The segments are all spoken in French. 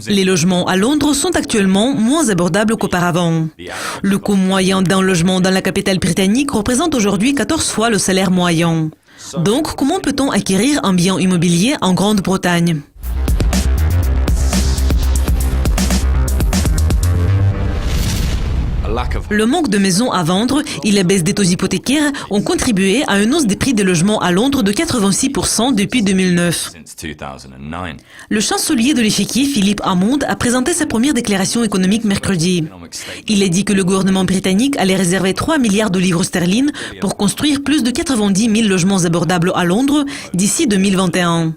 Les logements à Londres sont actuellement moins abordables qu'auparavant. Le coût moyen d'un logement dans la capitale britannique représente aujourd'hui 14 fois le salaire moyen. Donc, comment peut-on acquérir un bien immobilier en Grande-Bretagne ? Le manque de maisons à vendre et la baisse des taux hypothécaires ont contribué à une hausse des prix des logements à Londres de 86% depuis 2009. Le chancelier de l'échiquier, Philippe Hammond, a présenté sa première déclaration économique mercredi. Il a dit que le gouvernement britannique allait réserver 3 milliards de livres sterling pour construire plus de 90 000 logements abordables à Londres d'ici 2021.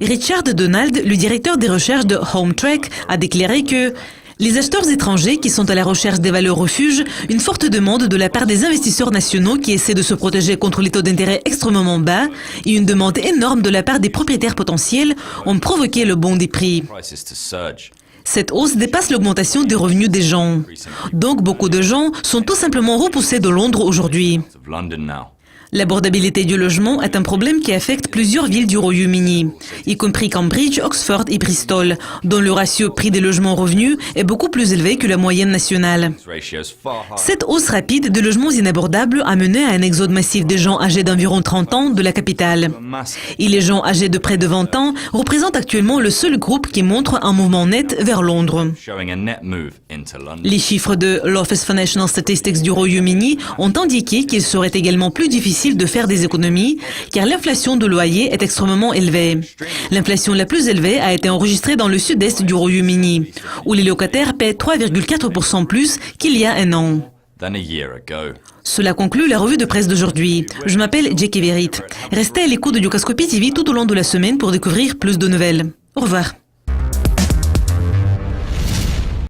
Richard Donald, le directeur des recherches de HomeTrack, a déclaré que les acheteurs étrangers qui sont à la recherche des valeurs refuges, une forte demande de la part des investisseurs nationaux qui essaient de se protéger contre les taux d'intérêt extrêmement bas et une demande énorme de la part des propriétaires potentiels ont provoqué le bond des prix. Cette hausse dépasse l'augmentation des revenus des gens. Donc beaucoup de gens sont tout simplement repoussés de Londres aujourd'hui. L'abordabilité du logement est un problème qui affecte plusieurs villes du Royaume-Uni, y compris Cambridge, Oxford et Bristol, dont le ratio prix des logements-revenus est beaucoup plus élevé que la moyenne nationale. Cette hausse rapide de logements inabordables a mené à un exode massif des gens âgés d'environ 30 ans de la capitale. Et les gens âgés de près de 20 ans représentent actuellement le seul groupe qui montre un mouvement net vers Londres. Les chiffres de l'Office for National Statistics du Royaume-Uni ont indiqué qu'il serait également plus difficile de faire des économies car l'inflation de loyer est extrêmement élevée. L'inflation la plus élevée a été enregistrée dans le sud-est du Royaume-Uni, où les locataires paient 3,4% plus qu'il y a un an. Cela conclut la revue de presse d'aujourd'hui. Je m'appelle Jackie Verritt. Restez à l'écoute de Dukascopy TV tout au long de la semaine pour découvrir plus de nouvelles. Au revoir.